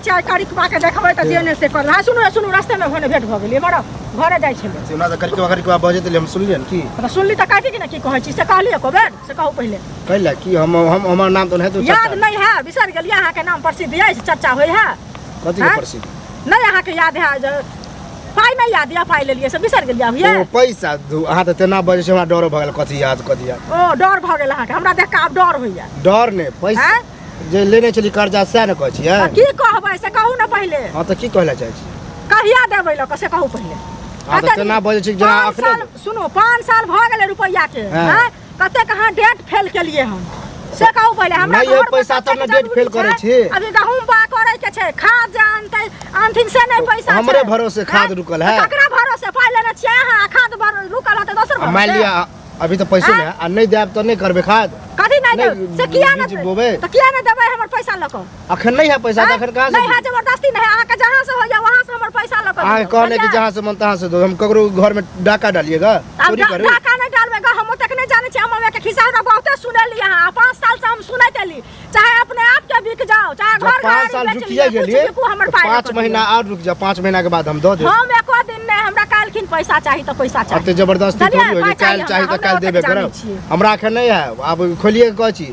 छै करिकबा के देखबै त जेने से कर। हां सुनु रास्ते में भने भेट भ गेलिए बड़ा घरे जाय छै सुना त करिकबा बजे त हम सुनलिए न की त सुनली त काटी कि न की कहै छी से कहलिए को बेर से कहू पहिले कहला की हम हमर नाम त नहीं तो याद नहीं है बिसर गेलिए अहाँ के नाम प्रसिद्ध है चर्चा होय है कथि के प्रसिद्ध नहीं अहाँ के याद है पाई नहीं याद या पाई ले लिए से बिसर गेलिए अभी ओ पैसा अहाँ त तेना बजे से हमरा डर भ गेल कथि याद ओ डर भ गेल अहाँ के हमरा देख के अब डर होइया डर ने पैसा जे लेने चली कर्जा से न कहै छियै की कहबै से कहू न पहिले हां त की कहला चाहै छी कहिया देबै ल से कहू पहिले हां त तेना बजे छी जना अखने सुनो 5 साल भ गेलै रुपैया के हैं कते कहां डेट फेल केलिए हम से कहू पहिले हमरा नहीं ये पैसा त न डेट फेल करे छी अभी गहूम बा करे के छै खाद जानते अंतिम से नहीं पैसा हमरे भरोसे खाद रुकल है ककरा भरोसे पाई लेने छियै अहाँ खाद रुकल है त दोसर भरोसे मान लिया अभी तो पैसे नहीं आ नहीं देब तो नहीं करबे खाद कथि नहीं देब से किया न देबै त किया न देबै हमर पैसा ल क अखन नहीं है पैसा त अखन कहां से नहीं है जबरदस्ती नहीं है आके जहां से हो जा वहां से हमर पैसा ल क आ कहने कि जहां से मन तहां से दो हम ककरो घर में डाका डालिएगा चोरी करू डाका नहीं डालबेगा हम तक नहीं जाने छी हम के खिसा ना बहुते सुनली यहां 5 साल से हम सुनैत एली चाहे अपने आप के बिक जाओ चाहे घर 5 साल रुकिए गेलिए 5 महीना और रुक जा 5 महीना के बाद हम दो दे हम एको दिन नहीं हमरा कालखिन पैसा चाहिए तो पैसा चाहिए अब तो जबरदस्ती थोड़ी हो काल चाहिए तो काल देबे करब हमरा अखन नहीं है अब खोलिए के कहै छी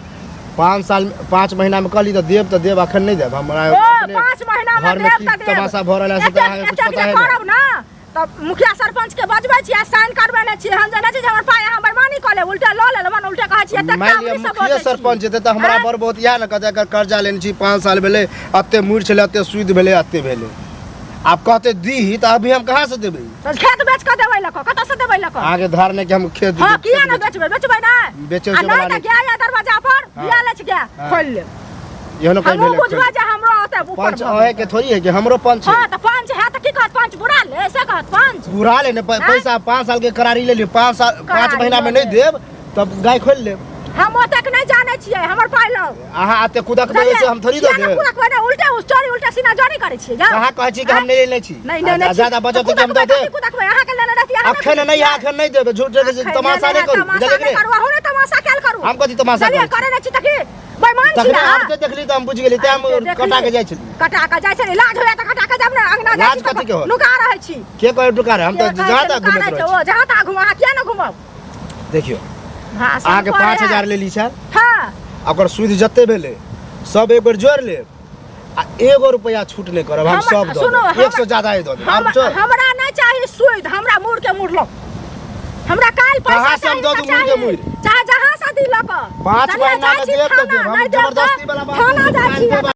5 महीना में कहली तो देब अखन नहीं देब हमरा 5 महीना में देब त देब तमाशा भ रहल है से अहाँ कुछ पता है करब ना तब मुखिया सरपंच के बजबै छी साइन करबेने छी हम जाने छी हमर पाई अहाँ बेईमानी क ले उल्टा ल ले मन उल्टा कहै छी एते काम नहीं सब मुखिया सरपंच जेते त हमरा पर बहुत या न कते कर्जा लेने छी 5 साल भेले अत्ते मूर छले अत्ते सूद भेले अत्ते भेले आप कहते दी त अभी हम कहां से देबै तो खेत बेच के देबै लक कत से देबै लक आगे धार ने कि हम खेत हां किया न बेचबै ना बेचो वाला नहीं गया या दरवाजा पर बिया ले छ गया खोल ले यहनो कह भेले बुझवा जा हमरो ओते ऊपर पंच है के थोड़ी है कि हमरो पंच है हां त पंच है त की कहत पंच बुरा ले से कहत पंच बुरा ले ने पैसा 5 साल के करारी ले लिए 5 महीना में नहीं देब तब गाय खोल ले हम ओतक नहीं जाने छियै हमर पाई लो अहाँ आते कुदक देबै से हम थोड़ी दे दे कुदक ने उल्टा स्टोरी उल्टा सीना जानी करे छियै जा अहाँ कहै छी कि हम नहीं लेने छी नहीं ज्यादा बचत के हम दे दे कुदक अहाँ के लेने रहती अखन नहीं देबे झूठ के तमाशा नहीं करू जले करू हो ने तमाशा कैल करू हम कथि तमाशा करे नहीं छी तकी बेईमान छी ना हम देखली त हम बुझ गेली त हम कटा के जाय छी लाज होया त कटा के जाब ना अंगना लाज कथि के हो नुका रहै छी के कहै नुका रहे हम त ज्यादा घुमत रहै जहां घुमा किया न घुमब देखियो अहाँ के 5000 ले ली छल हां ओकर सूद जत्ते भेले सब एक बार जोड़ ले आ 1 रुपया छूट नहीं करब हम सब दो 100 ज्यादा ही दो हमरा नहीं चाहिए सूद हमरा मुड़ के मुड़ लो हमरा काल पैसा कहां से हम दो मुड़ के मुड़ चाहे जहां से दी लो 5 महीना में देब तो देब हम जबरदस्ती वाला बात थाना जा छी